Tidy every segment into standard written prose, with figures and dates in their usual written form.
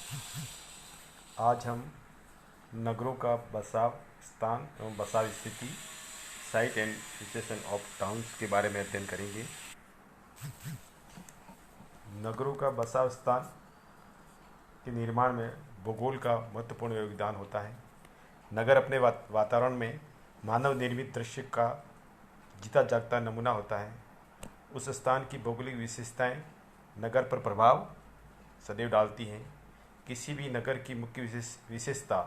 आज हम नगरों का बसाव स्थान एवं बसाव स्थिति, site and situation of towns के बारे में अध्ययन करेंगे। नगरों का बसाव स्थान के निर्माण में भूगोल का महत्वपूर्ण योगदान होता है। नगर अपने वातावरण में मानव निर्मित दृश्य का जीता जागता नमूना होता है। उस स्थान की भौगोलिक विशेषताएं नगर पर प्रभाव सदैव डालती हैं। किसी भी नगर की मुख्य विशेषता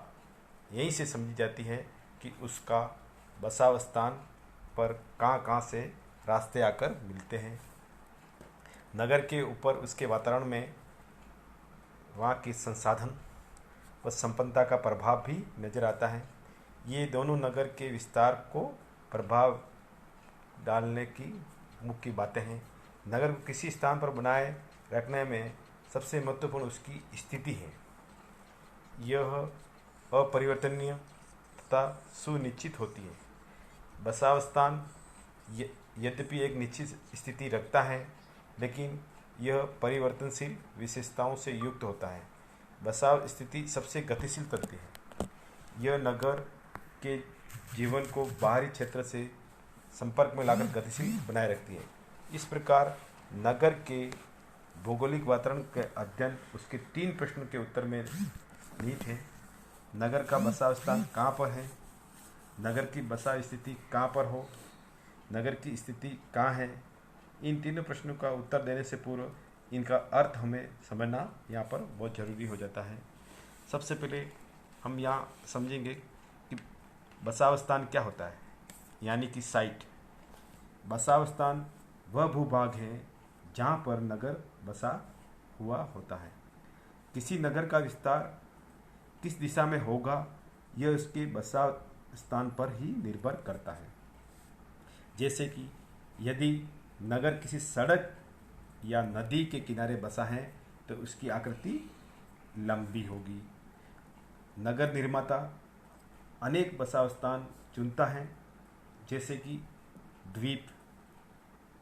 यहीं से समझी जाती है कि उसका बसाव स्थान पर कहाँ से रास्ते आकर मिलते हैं। नगर के ऊपर उसके वातावरण में वहाँ के संसाधन व संपन्नता का प्रभाव भी नज़र आता है। ये दोनों नगर के विस्तार को प्रभाव डालने की मुख्य बातें हैं। नगर को किसी स्थान पर बनाए रखने में सबसे महत्वपूर्ण उसकी स्थिति है। यह अपरिवर्तनीय तथा सुनिश्चित होती है। बसाव स्थान यद्यपि एक निश्चित स्थिति रखता है, लेकिन यह परिवर्तनशील विशेषताओं से युक्त होता है। बसाव स्थिति सबसे गतिशील करती है। यह नगर के जीवन को बाहरी क्षेत्र से संपर्क में लाकर गतिशील बनाए रखती है। इस प्रकार नगर के भौगोलिक वातावरण के अध्ययन उसके 3 प्रश्नों के उत्तर में निहित है। नगर का बसाव स्थान कहाँ पर है, नगर की बसाव स्थिति कहाँ पर हो, नगर की स्थिति कहाँ है। इन तीनों प्रश्नों का उत्तर देने से पूर्व इनका अर्थ हमें समझना यहाँ पर बहुत ज़रूरी हो जाता है। सबसे पहले हम यहाँ समझेंगे कि बसाव स्थान क्या होता है, यानी कि साइट। बसाव स्थान वह भूभाग है जहाँ पर नगर बसा हुआ होता है। किसी नगर का विस्तार किस दिशा में होगा, यह उसके बसाव स्थान पर ही निर्भर करता है। जैसे कि यदि नगर किसी सड़क या नदी के किनारे बसा है तो उसकी आकृति लंबी होगी। नगर निर्माता अनेक बसाव स्थान चुनता है, जैसे कि द्वीप,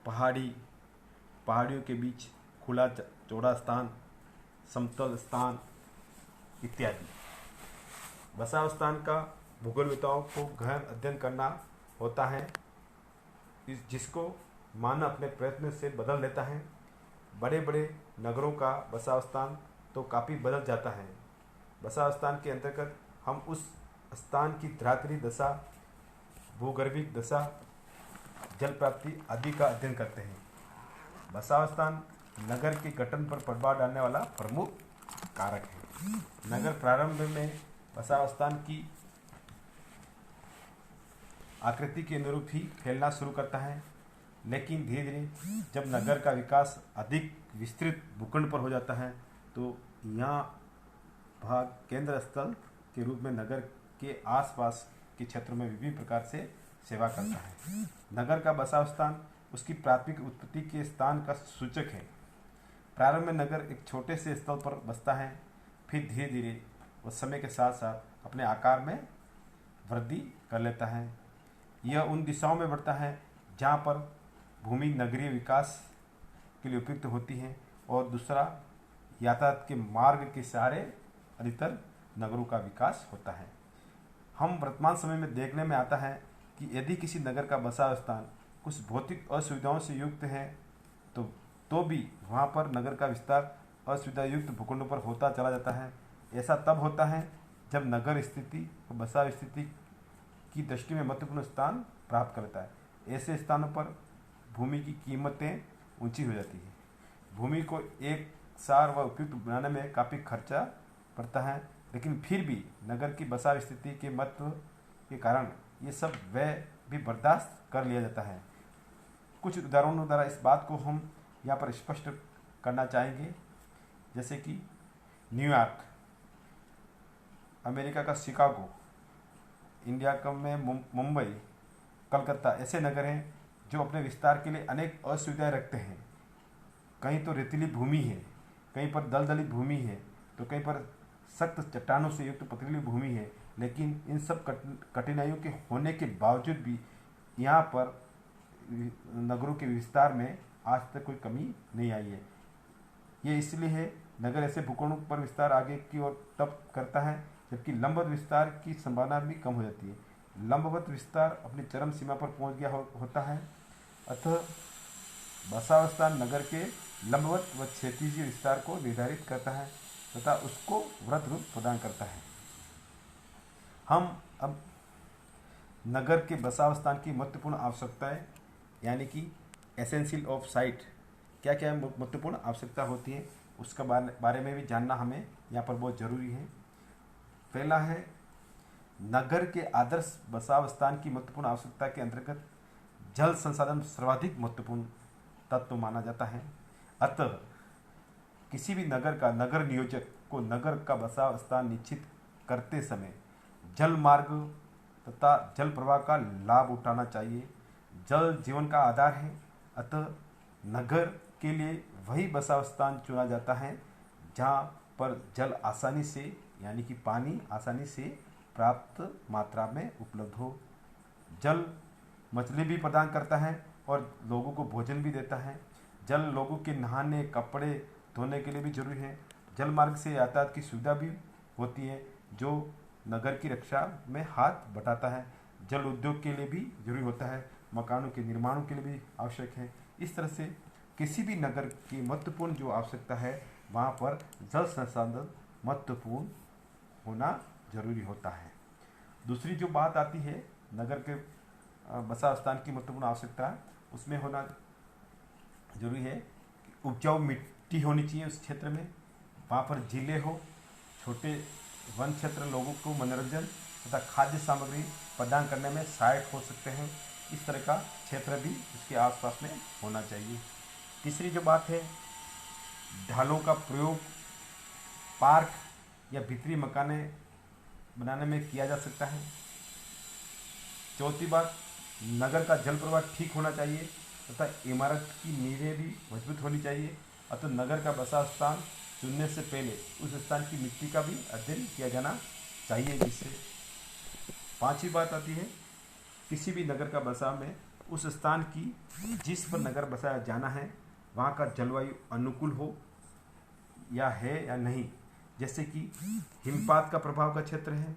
पहाड़ियों के बीच खुला चौड़ा स्थान, समतल स्थान इत्यादि। बसाव स्थान का भूगोलविदों को गहन अध्ययन करना होता है, जिसको मानव अपने प्रयत्न से बदल लेता है। बड़े बड़े नगरों का बसाव स्थान तो काफ़ी बदल जाता है। बसाव स्थान के अंतर्गत हम उस स्थान की धरातलीय दशा, भूगर्भिक दशा, जल प्राप्ति आदि का अध्ययन करते हैं। बसाव स्थान नगर के गठन पर प्रभाव डालने वाला प्रमुख कारक है। नगर प्रारंभ में बसाव स्थान की आकृति के अनुरूप ही फैलना शुरू करता है, लेकिन धीरे धीरे जब नगर का विकास अधिक विस्तृत भूखंड पर हो जाता है तो यहाँ भाग केंद्र स्थल के रूप में नगर के आसपास के क्षेत्रों में विभिन्न प्रकार से सेवा करता है। नगर का बसाव स्थान उसकी प्राथमिक उत्पत्ति के स्थान का सूचक है। प्रारंभ में नगर एक छोटे से स्थल पर बसता है, फिर धीरे धीरे वह समय के साथ साथ अपने आकार में वृद्धि कर लेता है। यह उन दिशाओं में बढ़ता है जहाँ पर भूमि नगरीय विकास के लिए उपयुक्त होती है, और दूसरा यातायात के मार्ग के सहारे अधिकतर नगरों का विकास होता है। हम वर्तमान समय में देखने में आता है कि यदि किसी नगर का बसाव स्थान कुछ भौतिक असुविधाओं से युक्त है तो भी वहाँ पर नगर का विस्तार असुविधा युक्त भूखंडों पर होता चला जाता है। ऐसा तब होता है जब नगर स्थिति और बसाव स्थिति की दृष्टि में महत्वपूर्ण स्थान प्राप्त करता है। ऐसे स्थानों पर भूमि की कीमतें ऊंची हो जाती है। भूमि को एक सार व उपयुक्त बनाने में काफ़ी खर्चा पड़ता है, लेकिन फिर भी नगर की बसाव स्थिति के महत्व के कारण ये सब व्यय भी बर्दाश्त कर लिया जाता है। कुछ उदाहरणों द्वारा इस बात को हम यहाँ पर स्पष्ट करना चाहेंगे, जैसे कि न्यूयॉर्क, अमेरिका का शिकागो, इंडिया का में मुंबई, कलकत्ता ऐसे नगर हैं जो अपने विस्तार के लिए अनेक असुविधाएं रखते हैं। कहीं तो रेतीली भूमि है, कहीं पर दलदली भूमि है, तो कहीं पर सख्त चट्टानों से युक्त पथरीली भूमि है। लेकिन इन सब कठिनाइयों के होने के बावजूद भी यहाँ पर नगरों के विस्तार में आज तक कोई कमी नहीं आई है। ये इसलिए है नगर ऐसे भूखंडों पर विस्तार आगे की ओर तब करता है जबकि लंबवत विस्तार की संभावना भी कम हो जाती है। लंबवत विस्तार अपनी चरम सीमा पर पहुंच गया होता है, अतः बसावस्थान नगर के लंबवत व क्षैतिज विस्तार को निर्धारित करता है तथा उसको वृत्त रूप प्रदान करता है। हम अब नगर के बसावस्थान की महत्वपूर्ण आवश्यकताएं यानी कि एसेंशियल ऑफ साइट क्या क्या महत्वपूर्ण आवश्यकता होती है उसका बारे में भी जानना हमें यहाँ पर बहुत ज़रूरी है। पहला है, नगर के आदर्श बसावस्थान की महत्वपूर्ण आवश्यकता के अंतर्गत जल संसाधन सर्वाधिक महत्वपूर्ण तत्व माना जाता है। अतः किसी भी नगर का नगर नियोजक को नगर का बसावस्थान निश्चित करते समय जल मार्ग तथा जल प्रवाह का लाभ उठाना चाहिए। जल जीवन का आधार है, अतः नगर के लिए वही बसावस्थान चुना जाता है जहाँ पर जल आसानी से यानी कि पानी आसानी से प्राप्त मात्रा में उपलब्ध हो। जल मछली भी प्रदान करता है और लोगों को भोजन भी देता है। जल लोगों के नहाने कपड़े धोने के लिए भी जरूरी है। जल मार्ग से यातायात की सुविधा भी होती है जो नगर की रक्षा में हाथ बटाता है। जल उद्योग के लिए भी जरूरी होता है, मकानों के निर्माणों के लिए भी आवश्यक है। इस तरह से किसी भी नगर की महत्वपूर्ण जो आवश्यकता है वहाँ पर जल संसाधन महत्वपूर्ण होना जरूरी होता है। दूसरी जो बात आती है नगर के बसावस्थान की महत्वपूर्ण आवश्यकता, उसमें होना जरूरी है उपजाऊ मिट्टी होनी चाहिए उस क्षेत्र में, वहाँ पर झीलें हो, छोटे वन क्षेत्र लोगों को मनोरंजन तथा खाद्य सामग्री प्रदान करने में सहायक हो सकते हैं। इस तरह का क्षेत्र भी उसके आसपास में होना चाहिए। तीसरी जो बात है, ढालों का प्रयोग पार्क या भीतरी मकाने बनाने में किया जा सकता है। चौथी बात, नगर का जल प्रवाह ठीक होना चाहिए तथा इमारत की नींवें भी मजबूत होनी चाहिए। अतः नगर का बसा स्थान चुनने से पहले उस स्थान की मिट्टी का भी अध्ययन किया जाना चाहिए। जिससे पांचवी बात आती है, किसी भी नगर का बसा में उस स्थान की जिस पर नगर बसाया जाना है वहाँ का जलवायु अनुकूल हो या है या नहीं। जैसे कि हिमपात का प्रभाव का क्षेत्र है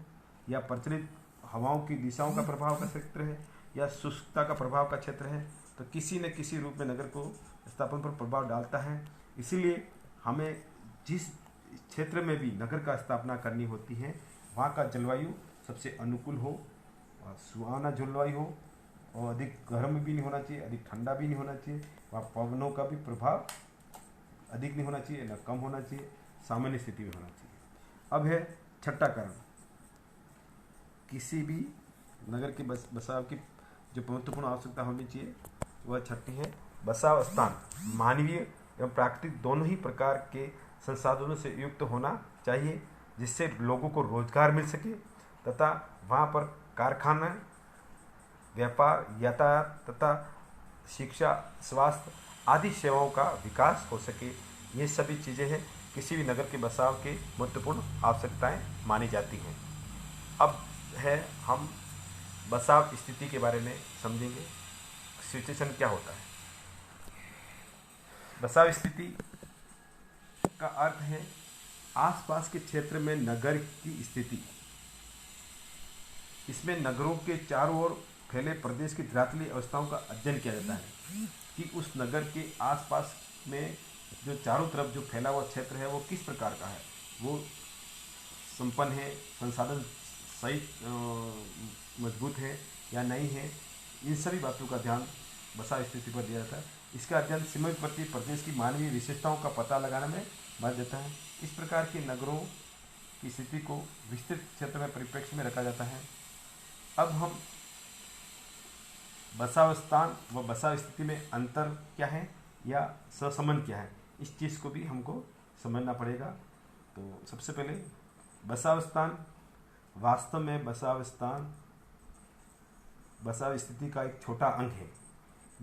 या प्रचलित हवाओं की दिशाओं का प्रभाव का क्षेत्र है या शुष्कता का प्रभाव का क्षेत्र है, तो किसी न किसी रूप में नगर को स्थापन पर प्रभाव डालता है। इसीलिए हमें जिस क्षेत्र में भी नगर का स्थापना करनी होती है वहाँ का जलवायु सबसे अनुकूल हो, सुहावना जलवायु हो और अधिक गर्म भी नहीं होना चाहिए, अधिक ठंडा भी नहीं होना चाहिए। वहाँ पवनों का भी प्रभाव अधिक नहीं होना चाहिए, न कम होना चाहिए, सामान्य स्थिति में होना चाहिए। अब है छठा कारण, किसी भी नगर के बसाव की जो महत्वपूर्ण आवश्यकता होनी चाहिए वह छठी है, बसाव स्थान मानवीय एवं प्राकृतिक दोनों ही प्रकार के संसाधनों से युक्त होना चाहिए जिससे लोगों को रोजगार मिल सके तथा वहाँ पर कारखाना, व्यापार, यातायात तथा शिक्षा, स्वास्थ्य आदि सेवाओं का विकास हो सके। ये सभी चीज़ें हैं किसी भी नगर के बसाव के महत्वपूर्ण आवश्यकताएं मानी जाती हैं। अब है हम बसाव स्थिति के बारे में समझेंगे, सिचुएशन क्या होता है। बसाव स्थिति का अर्थ है आसपास के क्षेत्र में नगर की स्थिति। इसमें नगरों के चारों ओर फैले प्रदेश की धरातलीय अवस्थाओं का अध्ययन किया जाता है कि उस नगर के आसपास में जो चारों तरफ जो फैला हुआ क्षेत्र है वो किस प्रकार का है, वो संपन्न है, संसाधन सही मजबूत है या नहीं है। इन सभी बातों का ध्यान बसाव स्थिति पर दिया जाता है। इसका अध्ययन सीमावर्ती प्रदेश की मानवीय विशेषताओं का पता लगाने में मदद देता है। इस प्रकार के नगरों की स्थिति को विस्तृत क्षेत्र में परिप्रेक्ष्य में रखा जाता है। अब हम बसाव स्थान व बसाव स्थिति में अंतर क्या है या सहसंबंध क्या है, इस चीज़ को भी हमको समझना पड़ेगा। तो सबसे पहले बसाव स्थान, वास्तव में बसाव स्थान बसाव स्थिति का एक छोटा अंग है।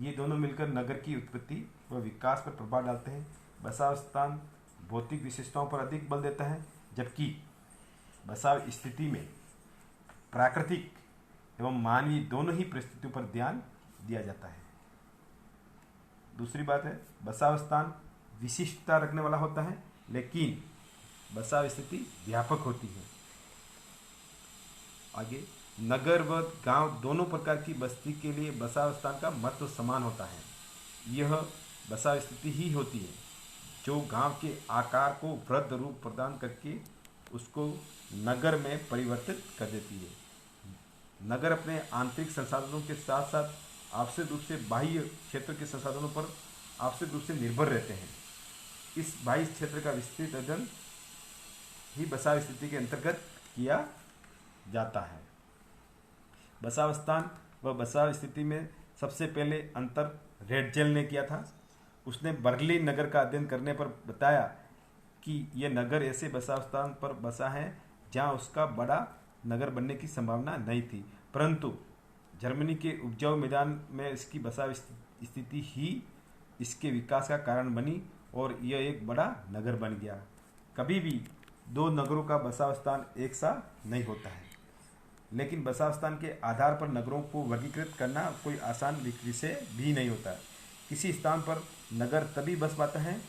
ये दोनों मिलकर नगर की उत्पत्ति व विकास पर प्रभाव डालते हैं। बसाव स्थान भौतिक विशेषताओं पर अधिक बल देता है जबकि बसाव स्थिति में प्राकृतिक एवं मानवीय दोनों ही परिस्थितियों पर ध्यान दिया जाता है। दूसरी बात है बसाव स्थान विशिष्टता रखने वाला होता है लेकिन बसाव स्थिति व्यापक होती है। आगे, नगर व गांव दोनों प्रकार की बस्ती के लिए बसाव स्थान का महत्व समान होता है। यह बसाव स्थिति ही होती है जो गांव के आकार को वृद्ध रूप प्रदान करके उसको नगर में परिवर्तित कर देती है। नगर अपने आंतरिक संसाधनों के साथ साथ आवश्यक रूप से बाह्य क्षेत्र के संसाधनों पर आवश्यक रूप से निर्भर रहते हैं। इस बाह्य क्षेत्र का विस्तृत अध्ययन ही बसाव स्थिति के अंतर्गत किया जाता है। बसाव स्थान व बसाव स्थिति में सबसे पहले अंतर रेडजेल ने किया था। उसने बर्लिन नगर का अध्ययन करने पर बताया कि यह नगर ऐसे बसाव स्थान पर बसा है जहां उसका बड़ा नगर बनने की संभावना नहीं थी, परंतु जर्मनी के उपजाऊ मैदान में इसकी बसाव स्थिति ही इसके विकास का कारण बनी और यह एक बड़ा नगर बन गया। कभी भी दो नगरों का बसाव स्थान एक सा नहीं होता है, लेकिन बसाव स्थान के आधार पर नगरों को वर्गीकृत करना कोई आसान विषय भी नहीं होता। किसी स्थान पर नगर तभी बस पाता है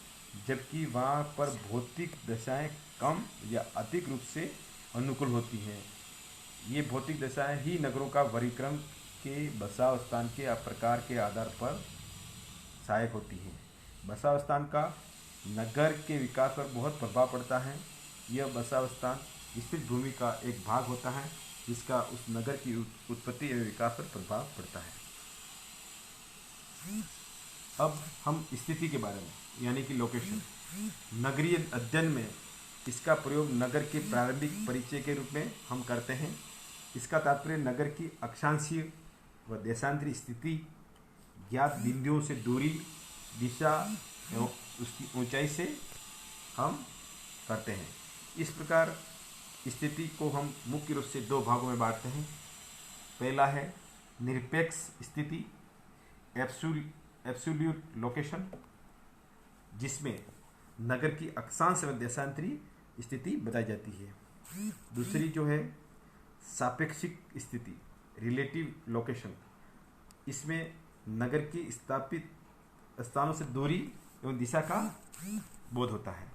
जबकि वहाँ पर भौतिक दशाएं कम या अधिक रूप से अनुकूल होती हैं। ये भौतिक दशाएं ही नगरों का वर्गीकरण के बसाव स्थान के प्रकार के आधार पर सहायक होती हैं। बसाव स्थान का नगर के विकास पर बहुत प्रभाव पड़ता है। यह बसाव स्थान स्थित भूमि का एक भाग होता है जिसका उस नगर की उत्पत्ति एवं विकास पर प्रभाव पड़ता है। अब हम स्थिति के बारे में यानी कि लोकेशन, नगरीय अध्ययन में इसका प्रयोग नगर के प्रारंभिक परिचय के रूप में हम करते हैं। इसका तात्पर्य नगर की अक्षांशीय व देशांतरी स्थिति, ज्ञात बिंदुओं से दूरी, दिशा एवं उसकी ऊंचाई से हम करते हैं। इस प्रकार स्थिति को हम मुख्य रूप से दो भागों में बांटते हैं। पहला है निरपेक्ष स्थिति, एब्सोल्यूट लोकेशन, जिसमें नगर की अक्षांश व देशांतरी स्थिति बताई जाती है। दूसरी जो है सापेक्षिक स्थिति, रिलेटिव लोकेशन, इसमें नगर की स्थापित स्थानों से दूरी एवं दिशा का बोध होता है।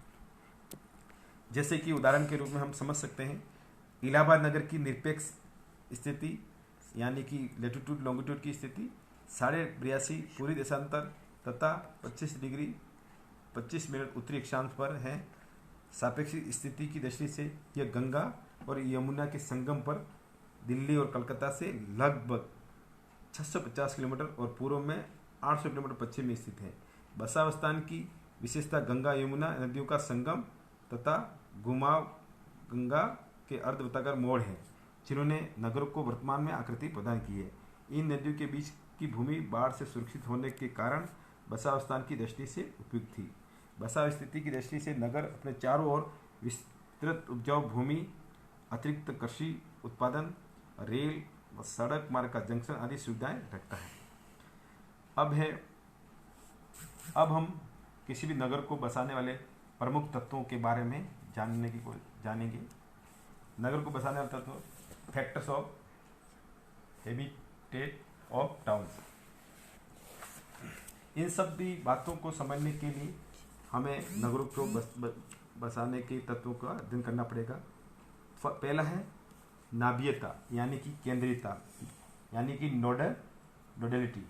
जैसे कि उदाहरण के रूप में हम समझ सकते हैं, इलाहाबाद नगर की निरपेक्ष स्थिति यानी कि लेटीट्यूड लॉन्गिट्यूड की स्थिति 82.5 पूर्वी देशांतर तथा 25 डिग्री 25 मिनट उत्तरी अक्षांश पर है। सापेक्षिक स्थिति की दृष्टि से यह गंगा और यमुना के संगम पर दिल्ली और कलकत्ता से लगभग 650 किलोमीटर और पूर्व में 800 किलोमीटर पश्चिम में स्थित है। बसाव स्थान की विशेषता गंगा यमुना नदियों का संगम तथा घुमाव गंगा के अर्धवृत्ताकार मोड़ हैं, जिन्होंने नगरों को वर्तमान में आकृति प्रदान की है। इन नदियों के बीच की भूमि बाढ़ से सुरक्षित होने के कारण बसाव स्थान की दृष्टि से उपयुक्त थी। बसाव स्थिति की दृष्टि से नगर अपने चारों ओर विस्तृत उपजाऊ भूमि, अतिरिक्त कृषि उत्पादन, रेल व सड़क मार्ग का जंक्शन आदि सुविधाएं रखता है। अब हम किसी भी नगर को बसाने वाले प्रमुख तत्वों के बारे में जानेंगे। नगर को बसाने वाले तत्व, factors of habitat of towns. इन सब भी बातों को समझने के लिए हमें नगरों को बसाने के तत्वों का अध्ययन करना पड़ेगा। पहला है नाभीयता यानी कि केंद्रीयता यानी कि नोडलिटी।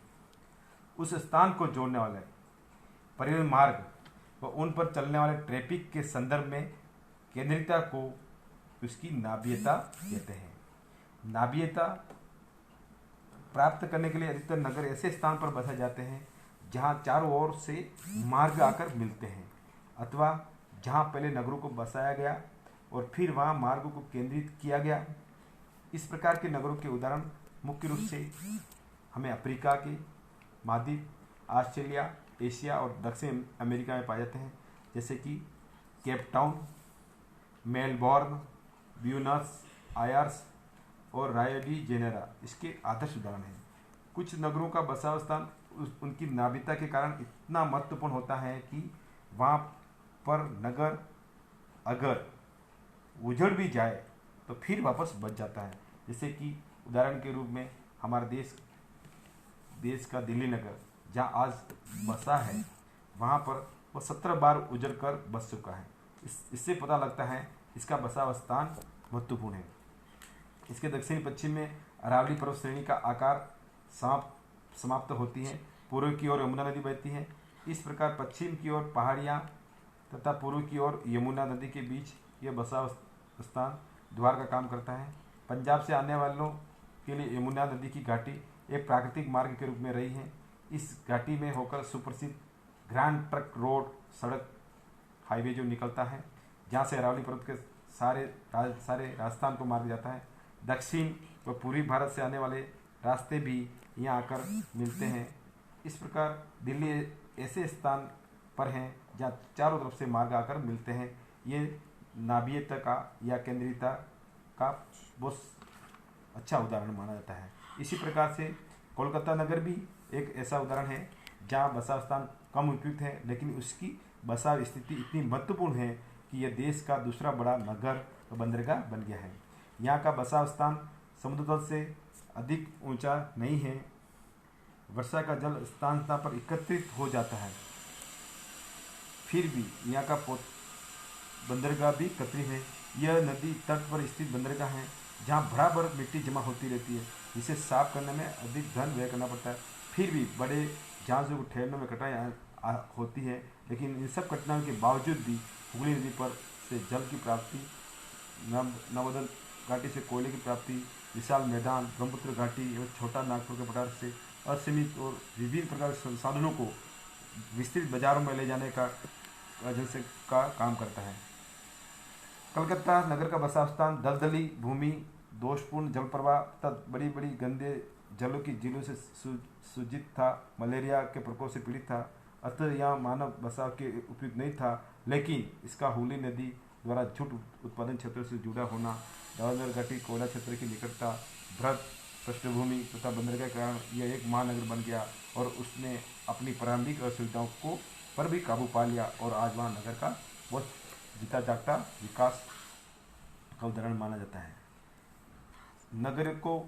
उस स्थान को जोड़ने वाले परिवहन मार्ग व उन पर चलने वाले ट्रैफिक के संदर्भ में केंद्रीयता को उसकी नाभीयता कहते हैं। नाभीयता प्राप्त करने के लिए अधिकतर नगर ऐसे स्थान पर बसाए जाते हैं जहां चारों ओर से मार्ग आकर मिलते हैं अथवा जहां पहले नगरों को बसाया गया और फिर वहां मार्गों को केंद्रित किया गया। इस प्रकार के नगरों के उदाहरण मुख्य रूप से हमें अफ्रीका के महाद्वीप, ऑस्ट्रेलिया, एशिया और दक्षिण अमेरिका में पाए जाते हैं, जैसे कि Cape Town, Melbourne, Buenos Aires और रायो डी जेनेरो इसके आदर्श उदाहरण हैं। कुछ नगरों का बसाव स्थान उनकी नाभीयता के कारण इतना महत्वपूर्ण होता है कि वहाँ पर नगर अगर उजड़ भी जाए तो फिर वापस बच जाता है। जैसे कि उदाहरण के रूप में हमारा देश का दिल्ली नगर जहाँ आज बसा है, वहाँ पर वो 17 बार उजड़ कर बस चुका है इससे पता लगता है इसका बसाव स्थान महत्वपूर्ण है। इसके दक्षिण पश्चिम में अरावली पर्वत श्रेणी का आकार समाप्त होती है। पूर्व की ओर यमुना नदी बहती है। इस प्रकार पश्चिम की ओर पहाड़ियाँ तथा पूर्व की ओर यमुना नदी के बीच यह बसाव स्थान द्वार का काम करता है। पंजाब से आने वालों के लिए यमुना नदी की घाटी एक प्राकृतिक मार्ग के रूप में रही है। इस घाटी में होकर सुप्रसिद्ध ग्रैंड ट्रंक रोड सड़क हाईवे जो निकलता है, जहाँ से अरावली पर्वत के सारे राजस्थान को मार्ग जाता है। दक्षिण व पूर्वी भारत से आने वाले रास्ते भी यहाँ आकर मिलते हैं। इस प्रकार दिल्ली ऐसे स्थान पर हैं जहाँ चारों तरफ से मार्ग आकर मिलते हैं। ये नाभीयता का या केंद्रीयता का बहुत अच्छा उदाहरण माना जाता है। इसी प्रकार से कोलकाता नगर भी एक ऐसा उदाहरण है जहाँ बसाव स्थान कम उपयुक्त है, लेकिन उसकी बसाव स्थिति इतनी महत्वपूर्ण है कि यह देश का दूसरा बड़ा नगर व बंदरगाह बन गया है। यहाँ का बसाव स्थान समुद्र तल से अधिक ऊंचा नहीं है। वर्षा का जल स्थान पर एकत्रित हो जाता है। फिर भी यहाँ का बंदरगाह भी कृत्रिम है। यह नदी तट पर स्थित बंदरगाह है जहाँ बराबर मिट्टी जमा होती रहती है, जिसे साफ करने में अधिक धन व्यय करना पड़ता है। फिर भी बड़े जहाज़ों को ठहरने में कठिनाई होती है, लेकिन इन सब कठिनाइयों के बावजूद भी हुगली नदी पर से जल की प्राप्ति, नर्मदा घाटी से कोयले की प्राप्ति, विशाल मैदान, ब्रह्मपुत्र घाटी एवं छोटा नागपुर के पठार से असीमित और विभिन्न प्रकार के संसाधनों को विस्तृत बाजारों में ले जाने का काम करता है। कलकत्ता नगर का बसाव स्थान दलदली भूमि, दोषपूर्ण जल प्रवाह तथा बड़ी बड़ी गंदे जलों की झीलों से सूजित था। मलेरिया के प्रकोप से पीड़ित था। अतः यहाँ मानव बसाव के उपयुक्त नहीं था, लेकिन इसका हुगली नदी द्वारा झूठ उत्पादन क्षेत्रों से जुड़ा होना, दामोदर घाटी कोयला क्षेत्र की निकटता, बृहद पृष्ठभूमि तथा बंदरगाह के कारण यह एक महानगर बन गया और उसने अपनी प्रारंभिक असुविधाओं को पर भी काबू पा लिया और आज वहाँ नगर का बहुत जीता जागता विकास का उदाहरण माना जाता है। नगर को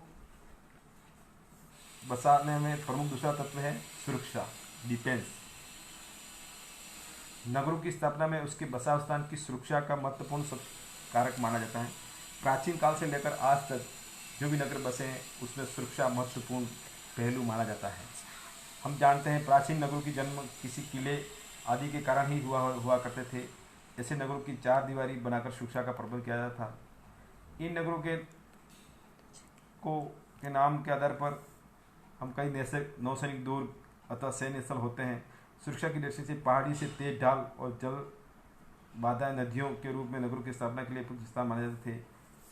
बसाने में प्रमुख दूसरा तत्व है सुरक्षा, डिफेंस। नगरों की स्थापना में उसके बसाव स्थान की सुरक्षा का महत्वपूर्ण कारक माना जाता है। प्राचीन काल से लेकर आज तक जो भी नगर बसे हैं उसमें सुरक्षा महत्वपूर्ण पहलू माना जाता है। हम जानते हैं प्राचीन नगरों की जन्म किसी किले आदि के कारण ही हुआ करते थे। ऐसे नगरों की चार दीवारी बनाकर सुरक्षा का प्रबंध किया जाता था। इन नगरों के नाम के आधार पर हम कई नौसैनिक दुर्ग अथवा सैन्य स्थल होते हैं। सुरक्षा की दृष्टि से पहाड़ी से तेज ढाल और जल बाधा नदियों के रूप में नगरों की स्थापना के लिए उपयुक्त स्थान माने जाते थे।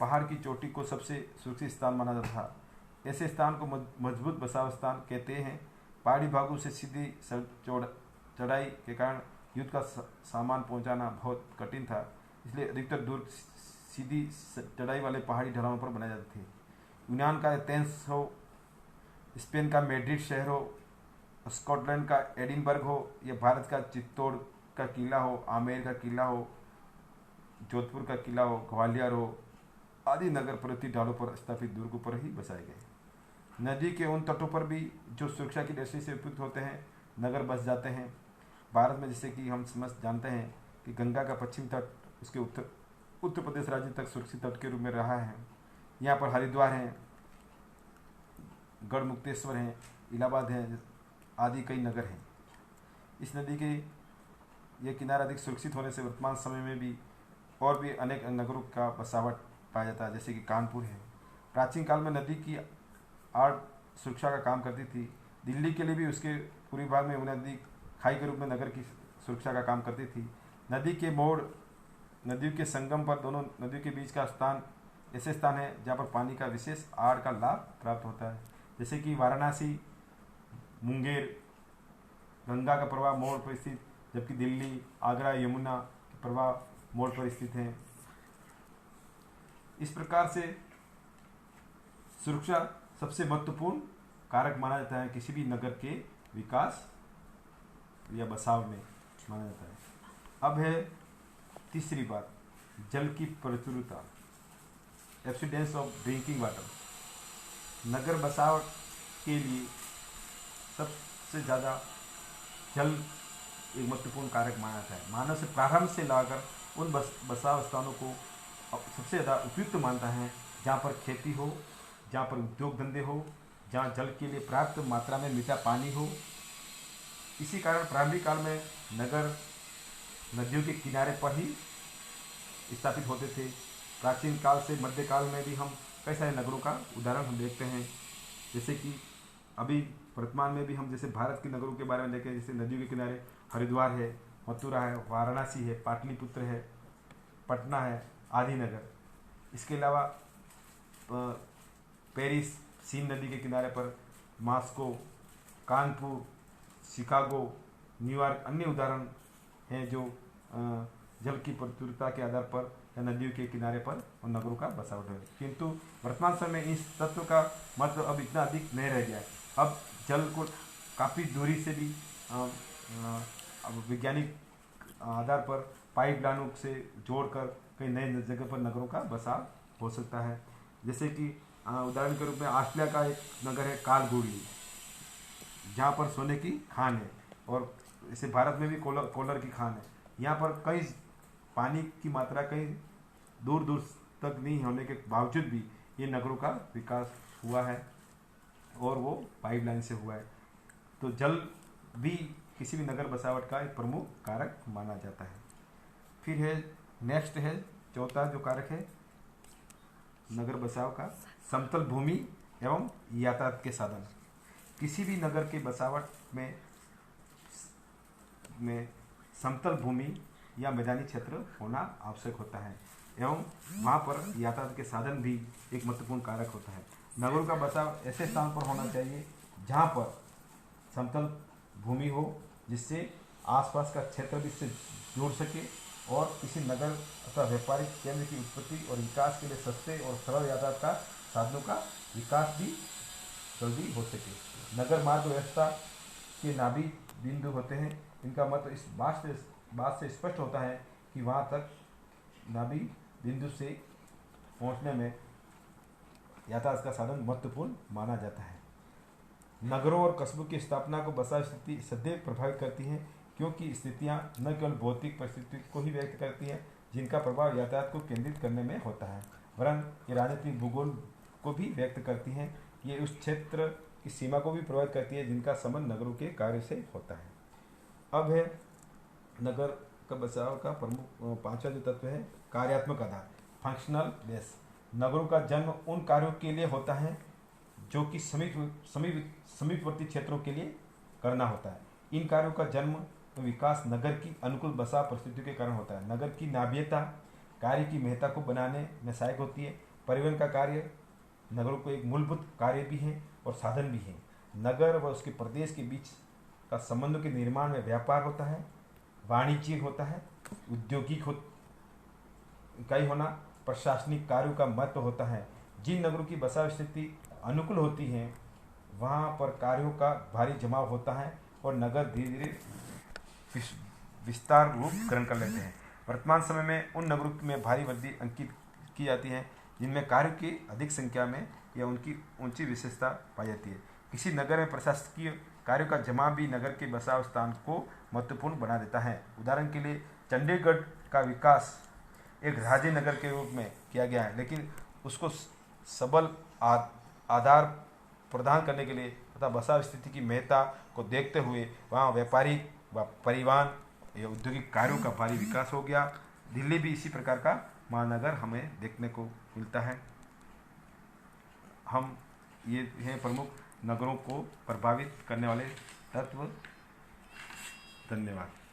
पहाड़ की चोटी को सबसे सुरक्षित स्थान माना जाता था। ऐसे स्थान को मजबूत बसाव स्थान कहते हैं। पहाड़ी भागों से सीधी चढ़ाई के कारण युद्ध का सामान पहुंचाना बहुत कठिन था, इसलिए अधिकतर दुर्ग सीधी चढ़ाई वाले पहाड़ी ढलानों पर बनाए जाते थे। यूनान का एथेंस हो, स्पेन का मैड्रिड शहर हो, स्कॉटलैंड का एडिनबर्ग हो, या भारत का चित्तौड़ का किला हो, आमेर का किला हो, जोधपुर का किला हो, ग्वालियर हो, आदि नगर पर्वतीय ढालों पर स्थापित दुर्गों पर ही बसाए गए। नदी के उन तटों पर भी जो सुरक्षा की दृष्टि से उपयुक्त होते हैं नगर बस जाते हैं। भारत में जैसे कि हम समझ जानते हैं कि गंगा का पश्चिम तट उसके उत्तर प्रदेश राज्य तक सुरक्षित तट के रूप में रहा है। यहाँ पर हरिद्वार हैं, गढ़मुक्तेश्वर हैं, इलाहाबाद हैं, आदि कई नगर हैं। इस नदी के यह किनारा अधिक सुरक्षित होने से वर्तमान समय में भी और भी अनेक नगरों का बसावट पाया जाता है, जैसे कि कानपुर है। प्राचीन काल में नदी की आड़ सुरक्षा का काम करती थी। दिल्ली के लिए भी उसके पूर्वी भाग में नदी खाई के रूप में नगर की सुरक्षा का काम करती थी। नदी के मोड़, नदियों के संगम पर दोनों नदियों के बीच का स्थान ऐसे स्थान है जहाँ पर पानी का विशेष आड़ का लाभ प्राप्त होता है, जैसे कि वाराणसी, मुंगेर गंगा का प्रवाह मोड़ पर स्थित, जबकि दिल्ली, आगरा यमुना के प्रवाह मोड़ पर स्थित हैं। इस प्रकार से सुरक्षा सबसे महत्वपूर्ण कारक माना जाता है किसी भी नगर के विकास या बसाव में माना जाता है। अब है तीसरी बात, जल की प्रचुरता, एब्सिडेंस ऑफ ड्रिंकिंग वाटर। नगर बसाव के लिए सबसे ज़्यादा जल एक महत्वपूर्ण कारक माना जाता है। मानव से प्रारंभ से लाकर उन बसाव स्थानों को सबसे ज़्यादा उपयुक्त मानता है जहाँ पर खेती हो, जहाँ पर उद्योग धंधे हो, जहाँ जल के लिए पर्याप्त मात्रा में मीठा पानी हो। इसी कारण प्रारंभिक काल में नगर नदियों के किनारे पर ही स्थापित होते थे। प्राचीन काल से मध्यकाल में भी हम कई सारे नगरों का उदाहरण हम देखते हैं, जैसे कि अभी वर्तमान में भी हम जैसे भारत के नगरों के बारे में देखें, जैसे नदियों के किनारे हरिद्वार है, मथुरा है, वाराणसी है, पाटलिपुत्र है, पटना है, आदि नगर। इसके अलावा पेरिस, सीन नदी के किनारे पर मॉस्को, कानपुर, शिकागो, न्यूयॉर्क अन्य उदाहरण हैं जो जल की प्रचुरता के आधार पर या नदियों के किनारे पर उन नगरों का बसावट है। किंतु वर्तमान समय में इस तत्व का महत्व अब इतना अधिक नहीं रह गया है। अब जल को काफ़ी दूरी से भी अब वैज्ञानिक आधार पर पाइपलाइनों से जोड़कर कई नए जगह पर नगरों का बसाव हो सकता है। जैसे कि उदाहरण के रूप में ऑस्ट्रेलिया का एक नगर है कालगुडी, जहाँ पर सोने की खान है, और इसे भारत में भी कोलर की खान है। यहाँ पर कई पानी की मात्रा कहीं दूर दूर तक नहीं होने के बावजूद भी ये नगरों का विकास हुआ है, और वो पाइपलाइन से हुआ है। तो जल भी किसी भी नगर बसावट का एक प्रमुख कारक माना जाता है। फिर है नेक्स्ट है चौथा जो कारक है नगर बसाव का, समतल भूमि एवं यातायात के साधन। किसी भी नगर के बसावट में समतल भूमि या मैदानी क्षेत्र होना आवश्यक होता है, एवं वहाँ पर यातायात के साधन भी एक महत्वपूर्ण कारक होता है। नगरों का बसाव ऐसे स्थान पर होना चाहिए जहाँ पर समतल भूमि हो, जिससे आसपास का क्षेत्र भी इससे जुड़ सके, और किसी नगर अथवा व्यापारिक केंद्र की उत्पत्ति और विकास के लिए सस्ते और सरल यातायात का साधनों का विकास भी जल्दी हो सके। नगर मार्ग व्यवस्था के नाभि बिंदु होते हैं। इनका मतलब इस बात से स्पष्ट होता है कि वहाँ तक नाभि बिंदु से पहुँचने में यातायात का साधन महत्वपूर्ण माना जाता है। नगरों और कस्बों की स्थापना को बसाव स्थिति सदैव प्रभावित करती है, क्योंकि स्थितियाँ न केवल भौतिक परिस्थिति को ही व्यक्त करती हैं जिनका प्रभाव यातायात को केंद्रित करने में होता है, वरन ये राजनीतिक भूगोल को भी व्यक्त करती हैं। ये उस क्षेत्र की सीमा को भी प्रभावित करती है जिनका संबंध नगरों के कार्य से होता है। अब है नगर का बसाव का प्रमुख पांचवा जो तत्व है कार्यात्मक आधार, फंक्शनल बेस। नगरों का जन्म उन कार्यों के लिए होता है जो कि समीपवर्ती क्षेत्रों के लिए करना होता है। इन कार्यों का जन्म विकास नगर की अनुकूल बसाव परिस्थितियों के कारण होता है। नगर की नाभीयता कार्य की महत्ता को बनाने में सहायक होती है। परिवहन का कार्य नगरों को एक मूलभूत कार्य भी है और साधन भी है। नगर व उसके प्रदेश के बीच का संबंधों के निर्माण में व्यापार होता है, वाणिज्य होता है, औद्योगिक इकाई होना, प्रशासनिक कार्यों का महत्व होता है। जिन नगरों की बसाव स्थिति अनुकूल होती है वहाँ पर कार्यों का भारी जमाव होता है और नगर धीरे धीरे विस्तार रूप ग्रहण कर लेते हैं। वर्तमान समय में उन नगरों में भारी वृद्धि अंकित की जाती है जिनमें कार्य की अधिक संख्या में या उनकी ऊंची विशेषता पाई जाती है। किसी नगर में प्रशासकीय कार्यों का जमाव भी नगर के बसाव स्थान को महत्वपूर्ण बना देता है। उदाहरण के लिए चंडीगढ़ का विकास एक राज्य नगर के रूप में किया गया है, लेकिन उसको सबल आधार प्रदान करने के लिए तथा बसाव स्थिति की महत्ता को देखते हुए वहाँ व्यापारिक व परिवहन या औद्योगिक कार्यों का भारी विकास हो गया। दिल्ली भी इसी प्रकार का महानगर हमें देखने को मिलता है। हम ये हैं प्रमुख नगरों को प्रभावित करने वाले तत्व। धन्यवाद।